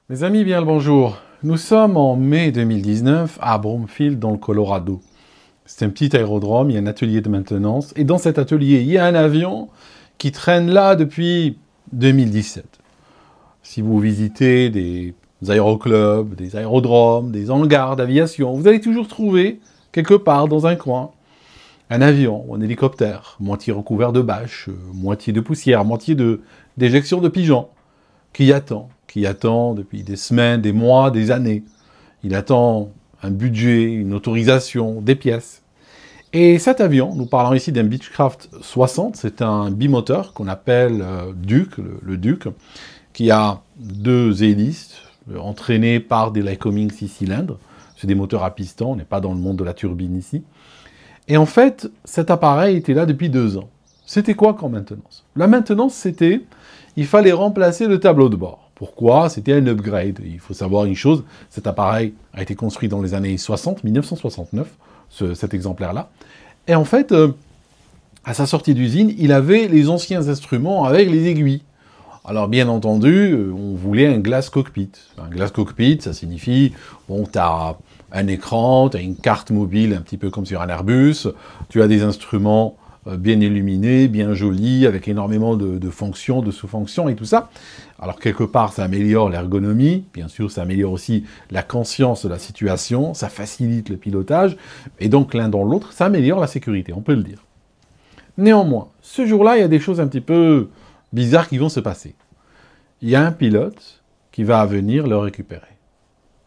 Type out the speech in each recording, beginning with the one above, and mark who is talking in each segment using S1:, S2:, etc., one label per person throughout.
S1: Mes amis, bien le bonjour. Nous sommes en mai 2019 à Bromfield, dans le Colorado. C'est un petit aérodrome, il y a un atelier de maintenance. Et dans cet atelier, il y a un avion qui traîne là depuis 2017. Si vous visitez des aéroclubs, des aérodromes, des hangars d'aviation, vous allez toujours trouver, quelque part dans un coin, un avion ou un hélicoptère, moitié recouvert de bâches, moitié de poussière, moitié d'éjection de pigeons, qui attend depuis des semaines, des mois, des années. Il attend un budget, une autorisation, des pièces. Et cet avion, nous parlons ici d'un Beechcraft 60, c'est un bimoteur qu'on appelle Duke, le Duke, qui a deux hélices entraînées par des Lycoming 6 cylindres. C'est des moteurs à piston, on n'est pas dans le monde de la turbine ici. Et en fait, cet appareil était là depuis 2 ans. C'était quoi comme maintenance? La maintenance, c'était, il fallait remplacer le tableau de bord. Pourquoi? C'était un upgrade. Il faut savoir une chose, cet appareil a été construit dans les années 60, 1969, cet exemplaire-là. Et en fait, à sa sortie d'usine, il avait les anciens instruments avec les aiguilles. Alors bien entendu, on voulait un glass cockpit. Un glass cockpit, ça signifie, bon, tu as un écran, tu as une carte mobile, un petit peu comme sur un Airbus, tu as des instruments bien illuminés, bien jolis, avec énormément de fonctions, de sous-fonctions et tout ça. Alors quelque part, ça améliore l'ergonomie, bien sûr, ça améliore aussi la conscience de la situation, ça facilite le pilotage, et donc l'un dans l'autre, ça améliore la sécurité, on peut le dire. Néanmoins, ce jour-là, il y a des choses un petit peu bizarres qui vont se passer. Il y a un pilote qui va venir le récupérer.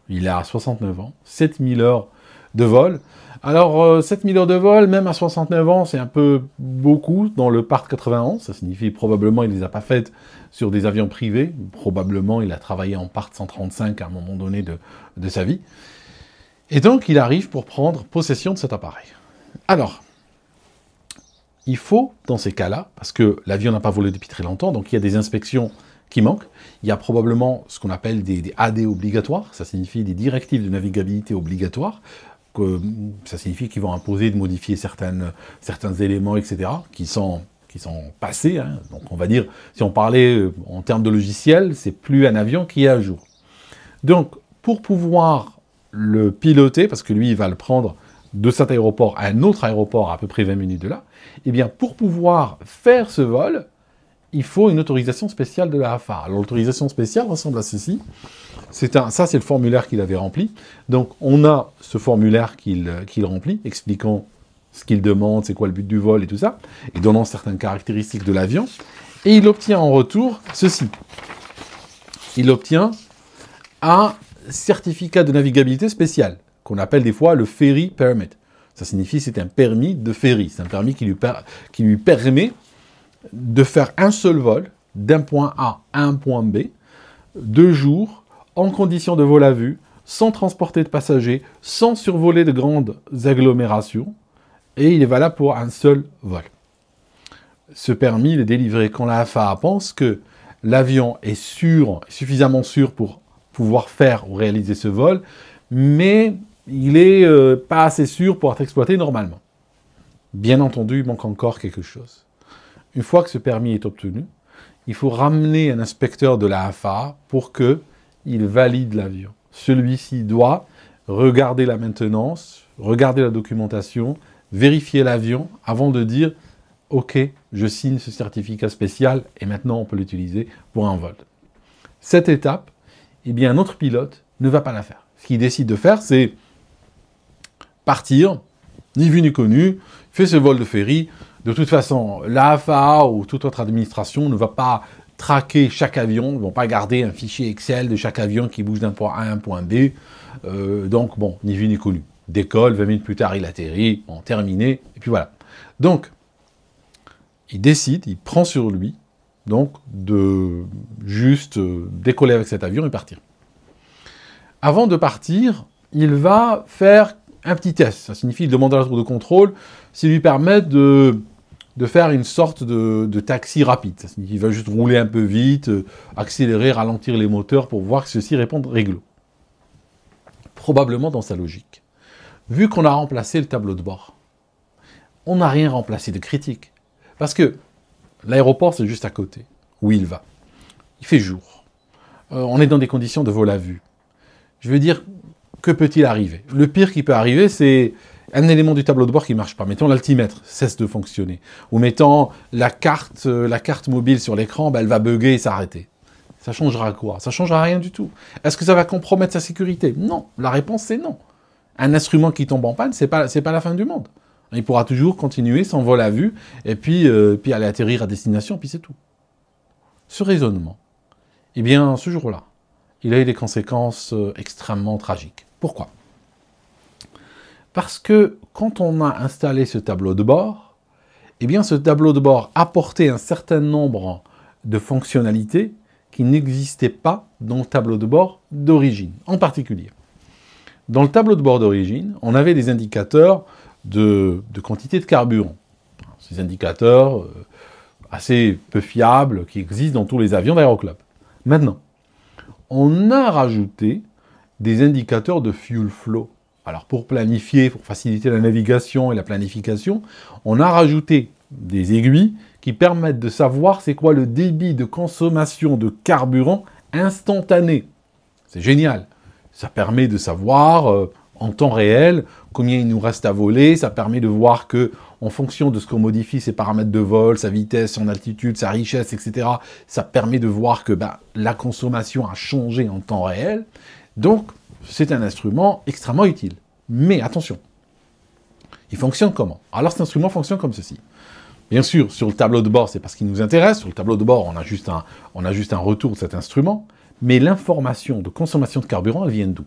S1: Il a 69 ans, 7000 heures de vol. Alors, 7000 heures de vol, même à 69 ans, c'est un peu beaucoup dans le Part 91. Ça signifie probablement il ne les a pas faites sur des avions privés. Probablement il a travaillé en Part 135 à un moment donné de sa vie. Et donc, il arrive pour prendre possession de cet appareil. Alors, il faut, dans ces cas-là, parce que l'avion n'a pas volé depuis très longtemps, donc il y a des inspections qui manquent. Il y a probablement ce qu'on appelle des AD obligatoires, ça signifie des directives de navigabilité obligatoires, ça signifie qu'ils vont imposer de modifier certains éléments, etc., qui sont passés. Hein. Donc on va dire, si on parlait en termes de logiciel, c'est plus un avion qui est à jour. Donc, pour pouvoir le piloter, parce que lui, il va le prendre de cet aéroport à un autre aéroport à peu près 20 minutes de là, eh bien, pour pouvoir faire ce vol, il faut une autorisation spéciale de la AFA. Alors, l'autorisation spéciale ressemble à ceci. Ça, c'est le formulaire qu'il avait rempli. Donc, on a ce formulaire qu'il remplit, expliquant ce qu'il demande, c'est quoi le but du vol et tout ça, et donnant certaines caractéristiques de l'avion. Et il obtient en retour ceci. Il obtient un certificat de navigabilité spécial, qu'on appelle des fois le Ferry Permit. Ça signifie que c'est un permis de ferry. C'est un permis qui lui permet de faire un seul vol d'un point A à un point B, 2 jours, en conditions de vol à vue, sans transporter de passagers, sans survoler de grandes agglomérations, et il est valable pour un seul vol. Ce permis il est délivré quand la FAA pense que l'avion est suffisamment sûr pour pouvoir faire ou réaliser ce vol, mais il n'est pas assez sûr pour être exploité normalement. Bien entendu, il manque encore quelque chose. Une fois que ce permis est obtenu, il faut ramener un inspecteur de la FAA pour qu'il valide l'avion. Celui-ci doit regarder la maintenance, regarder la documentation, vérifier l'avion avant de dire « Ok, je signe ce certificat spécial et maintenant on peut l'utiliser pour un vol. » Cette étape, eh bien, un autre pilote ne va pas la faire. Ce qu'il décide de faire, c'est partir, ni vu ni connu, fait ce vol de ferry. De toute façon, la FAA ou toute autre administration ne va pas traquer chaque avion, ne vont pas garder un fichier Excel de chaque avion qui bouge d'un point A à un point B. Donc, bon, ni vu ni connu. Décolle, 20 minutes plus tard, il atterrit, bon, terminé, et puis voilà. Donc, il décide, il prend sur lui, donc, de juste décoller avec cet avion et partir. Avant de partir, il va faire un petit test. Ça signifie demander à la tour de contrôle s'il lui permet de faire une sorte de taxi rapide. Ça signifie qu'il va juste rouler un peu vite, accélérer, ralentir les moteurs pour voir que ceux-ci répondent réglo. Probablement dans sa logique. Vu qu'on a remplacé le tableau de bord, on n'a rien remplacé de critique. Parce que l'aéroport, c'est juste à côté, où il va. Il fait jour. on est dans des conditions de vol à vue. Je veux dire, que peut-il arriver? Le pire qui peut arriver, c'est un élément du tableau de bord qui ne marche pas. Mettons l'altimètre cesse de fonctionner. Ou mettons la carte mobile sur l'écran, ben, elle va bugger et s'arrêter. Ça changera quoi? Ça changera rien du tout. Est-ce que ça va compromettre sa sécurité? Non. La réponse, c'est non. Un instrument qui tombe en panne, c'est pas la fin du monde. Il pourra toujours continuer son vol à vue et puis aller atterrir à destination, puis c'est tout. Ce raisonnement, eh bien, ce jour-là, il a eu des conséquences extrêmement tragiques. Pourquoi? Parce que quand on a installé ce tableau de bord, eh bien, ce tableau de bord apportait un certain nombre de fonctionnalités qui n'existaient pas dans le tableau de bord d'origine, en particulier. Dans le tableau de bord d'origine, on avait des indicateurs de quantité de carburant. Ces indicateurs assez peu fiables qui existent dans tous les avions d'Aéroclub. Maintenant, on a rajouté des indicateurs de fuel flow. Alors pour planifier, pour faciliter la navigation et la planification, on a rajouté des aiguilles qui permettent de savoir c'est quoi le débit de consommation de carburant instantané. C'est génial. Ça permet de savoir en temps réel combien il nous reste à voler. Ça permet de voir que, en fonction de ce qu'on modifie, ses paramètres de vol, sa vitesse, son altitude, sa richesse, etc., ça permet de voir que la consommation a changé en temps réel. Donc, c'est un instrument extrêmement utile. Mais attention, il fonctionne comment? Alors, cet instrument fonctionne comme ceci. Bien sûr, sur le tableau de bord, c'est parce qu'il nous intéresse. Sur le tableau de bord, on a juste un retour de cet instrument. Mais l'information de consommation de carburant, elle vient d'où?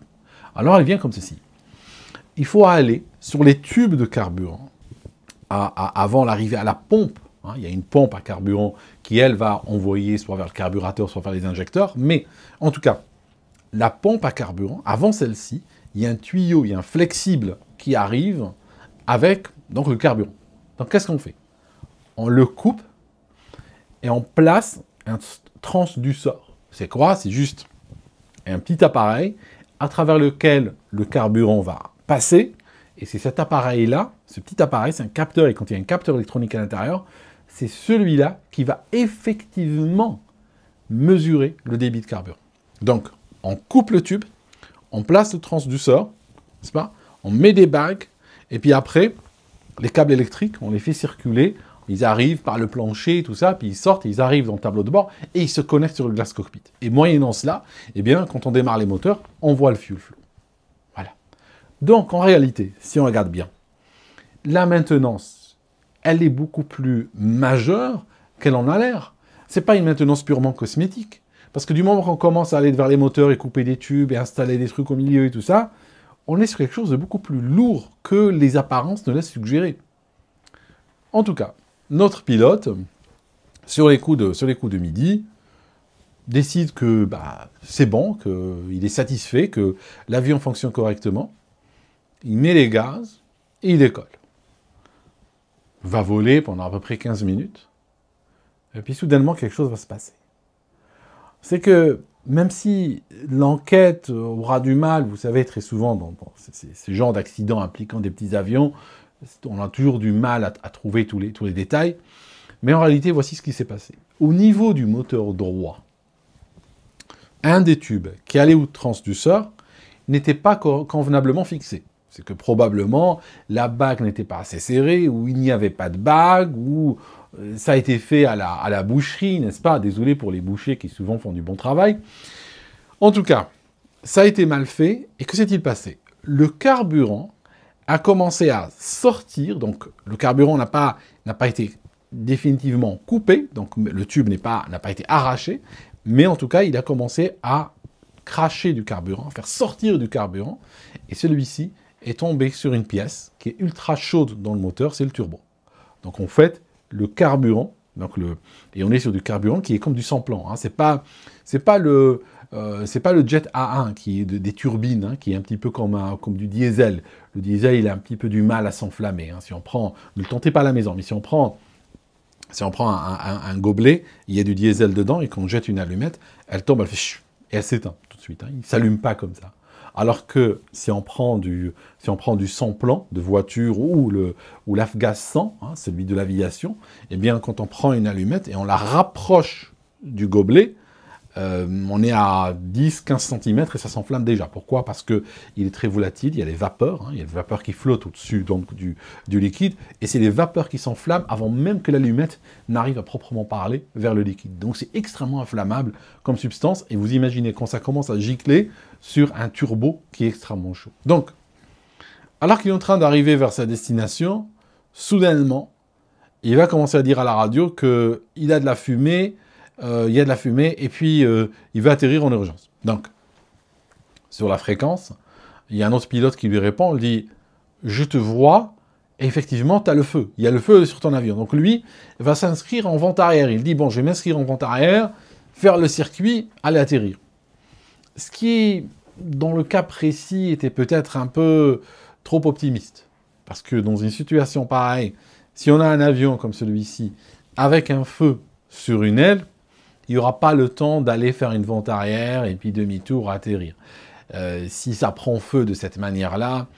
S1: Alors, elle vient comme ceci. Il faut aller sur les tubes de carburant avant l'arrivée à la pompe. Hein, il y a une pompe à carburant qui, elle, va envoyer soit vers le carburateur, soit vers les injecteurs. Mais, en tout cas, la pompe à carburant, avant celle-ci, il y a un tuyau, il y a un flexible qui arrive avec donc, le carburant. Donc, qu'est-ce qu'on fait? On le coupe et on place un transduceur. C'est quoi? C'est juste un petit appareil à travers lequel le carburant va passer. Et c'est cet appareil-là, ce petit appareil, c'est un capteur, et quand il y a un capteur électronique à l'intérieur, c'est celui-là qui va effectivement mesurer le débit de carburant. Donc, on coupe le tube, on place le transduceur, n'est-ce pas? On met des bagues, et puis après, les câbles électriques, on les fait circuler. Ils arrivent par le plancher, tout ça, puis ils sortent, ils arrivent dans le tableau de bord, et ils se connectent sur le glass cockpit. Et moyennant cela, eh bien, quand on démarre les moteurs, on voit le fuel flow. Voilà. Donc, en réalité, si on regarde bien, la maintenance, elle est beaucoup plus majeure qu'elle en a l'air. Ce n'est pas une maintenance purement cosmétique. Parce que du moment qu'on commence à aller vers les moteurs et couper des tubes et installer des trucs au milieu et tout ça, on est sur quelque chose de beaucoup plus lourd que les apparences ne laissent suggérer. En tout cas, notre pilote, sur les coups de midi, décide que c'est bon, qu'il est satisfait, que l'avion fonctionne correctement. Il met les gaz et il décolle. Il va voler pendant à peu près 15 minutes. Et puis soudainement, quelque chose va se passer. C'est que même si l'enquête aura du mal, vous savez, très souvent, dans ces genres d'accidents impliquant des petits avions, on a toujours du mal à trouver tous les détails. Mais en réalité, voici ce qui s'est passé. Au niveau du moteur droit, un des tubes qui allait au transduceur n'était pas convenablement fixé. C'est que probablement, la bague n'était pas assez serrée, ou il n'y avait pas de bague, ou ça a été fait à la boucherie, n'est-ce pas? Désolé pour les bouchers qui souvent font du bon travail. En tout cas, ça a été mal fait, et que s'est-il passé? Le carburant a commencé à sortir, donc le carburant n'a pas été définitivement coupé, donc le tube n'a pas été arraché, mais en tout cas, il a commencé à cracher du carburant, à faire sortir du carburant, et celui-ci est tombé sur une pièce qui est ultra chaude dans le moteur, c'est le turbo. Donc en fait, le carburant, et on est sur du carburant qui est comme du sans-plan, hein, c'est pas le jet A1 qui est des turbines, hein, qui est un petit peu comme du diesel. Le diesel, il a un petit peu du mal à s'enflammer. Hein. Si on prend, ne le tentez pas à la maison, mais si on prend un gobelet, il y a du diesel dedans, et quand on jette une allumette, elle tombe, elle fait chut, et elle s'éteint tout de suite. Hein. Il ne s'allume pas comme ça. Alors que si on prend du sans-plan de voiture ou l'Afgas 100, hein, celui de l'aviation, eh bien, quand on prend une allumette et on la rapproche du gobelet, on est à 10-15 cm et ça s'enflamme déjà. Pourquoi? Parce qu'il est très volatile, il y a les vapeurs, il y a des vapeurs qui flottent au-dessus donc, du liquide, et c'est les vapeurs qui s'enflamment avant même que l'allumette n'arrive à proprement parler vers le liquide. Donc c'est extrêmement inflammable comme substance, et vous imaginez quand ça commence à gicler sur un turbo qui est extrêmement chaud. Donc, alors qu'il est en train d'arriver vers sa destination, soudainement, il va commencer à dire à la radio qu'il a de la fumée, et puis il va atterrir en urgence. Donc, sur la fréquence, il y a un autre pilote qui lui répond, il dit « Je te vois, et effectivement, tu as le feu. Il y a le feu sur ton avion. » Donc lui, il va s'inscrire en vente arrière. Il dit « Bon, je vais m'inscrire en vente arrière, faire le circuit, aller atterrir. » Ce qui, dans le cas précis, était peut-être un peu trop optimiste. Parce que dans une situation pareille, si on a un avion comme celui-ci, avec un feu sur une aile, il n'y aura pas le temps d'aller faire une vente arrière et puis demi-tour atterrir. Si ça prend feu de cette manière-là,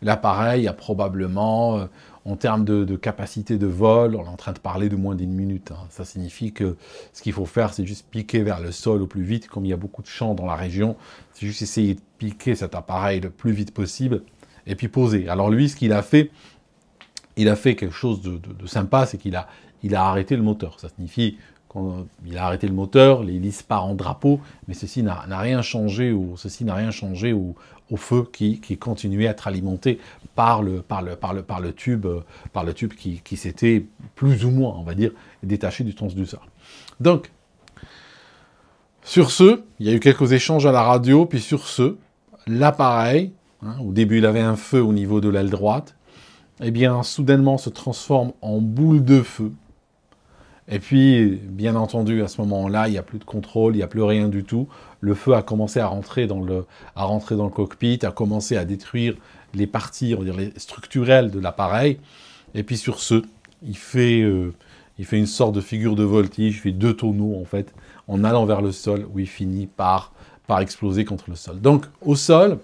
S1: l'appareil a probablement, en termes de capacité de vol, on est en train de parler de moins d'une minute. Ça signifie que ce qu'il faut faire, c'est juste piquer vers le sol au plus vite. Comme il y a beaucoup de champs dans la région, c'est juste essayer de piquer cet appareil le plus vite possible et puis poser. Alors lui, ce qu'il a fait, il a fait quelque chose de sympa, c'est qu'il a arrêté le moteur. Ça signifie qu'il a arrêté le moteur, l'hélice part en drapeau, mais ceci n'a rien changé au feu qui continuait à être alimenté par le tube qui s'était plus ou moins, on va dire, détaché du transduceur. Donc, sur ce, il y a eu quelques échanges à la radio, puis sur ce, l'appareil, au début il avait un feu au niveau de l'aile droite, eh bien, soudainement se transforme en boule de feu. Et puis, bien entendu, à ce moment-là, il n'y a plus de contrôle, il n'y a plus rien du tout. Le feu a commencé à rentrer dans le cockpit, a commencé à détruire les parties, on va dire, les structurelles de l'appareil. Et puis sur ce, il fait une sorte de figure de voltige, il fait 2 tonneaux, en fait, en allant vers le sol, où il finit par exploser contre le sol. Donc, au sol,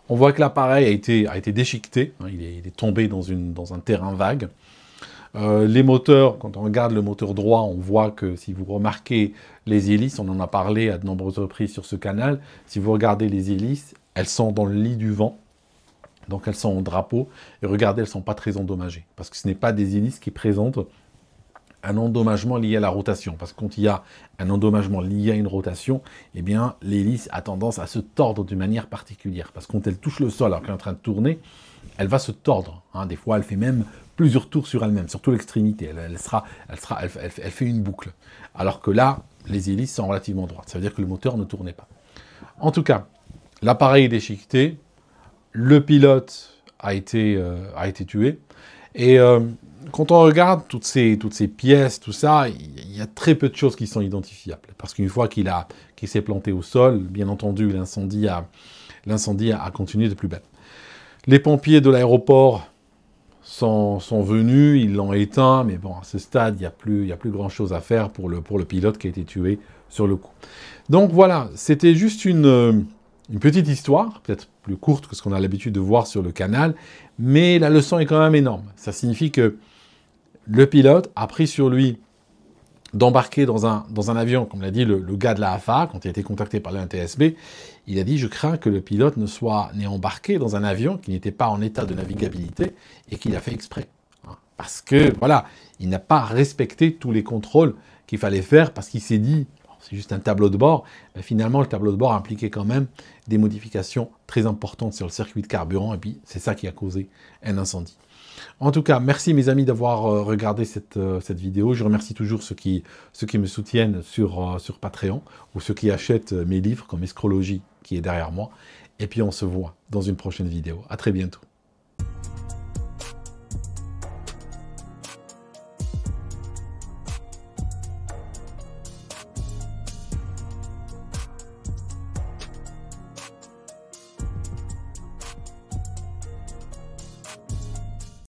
S1: on voit que l'appareil a été déchiqueté, il est tombé dans un terrain vague. Les moteurs, quand on regarde le moteur droit, on voit que si vous remarquez les hélices, on en a parlé à de nombreuses reprises sur ce canal, si vous regardez les hélices, elles sont dans le lit du vent, donc elles sont en drapeau, et regardez, elles ne sont pas très endommagées, parce que ce n'est pas des hélices qui présentent un endommagement lié à la rotation, parce que quand il y a un endommagement lié à une rotation, eh bien l'hélice a tendance à se tordre d'une manière particulière, parce que quand elle touche le sol alors qu'elle est en train de tourner, elle va se tordre. Des fois, elle fait même plusieurs tours sur elle-même, surtout l'extrémité. Elle fait une boucle. Alors que là, les hélices sont relativement droites. Ça veut dire que le moteur ne tournait pas. En tout cas, l'appareil est déchiqueté. Le pilote a été tué. Et quand on regarde toutes ces pièces, tout ça, il y a très peu de choses qui sont identifiables. Parce qu'une fois qu'il s'est planté au sol, bien entendu, l'incendie a continué de plus belle. Les pompiers de l'aéroport sont venus, ils l'ont éteint, mais bon, à ce stade, il n'y a plus grand-chose à faire pour le pilote qui a été tué sur le coup. Donc voilà, c'était juste une petite histoire, peut-être plus courte que ce qu'on a l'habitude de voir sur le canal, mais la leçon est quand même énorme. Ça signifie que le pilote a pris sur lui d'embarquer dans un avion, comme l'a dit le gars de la AFA, quand il a été contacté par l'NTSB, il a dit « Je crains que le pilote n'ait embarqué dans un avion qui n'était pas en état de navigabilité et qu'il a fait exprès. » Parce que, voilà, il n'a pas respecté tous les contrôles qu'il fallait faire parce qu'il s'est dit « C'est juste un tableau de bord. » Mais finalement, le tableau de bord impliquait quand même des modifications très importantes sur le circuit de carburant et puis c'est ça qui a causé un incendie. En tout cas, merci mes amis d'avoir regardé cette vidéo. Je remercie toujours ceux qui me soutiennent sur Patreon ou ceux qui achètent mes livres comme Escrologie qui est derrière moi. Et puis on se voit dans une prochaine vidéo. À très bientôt.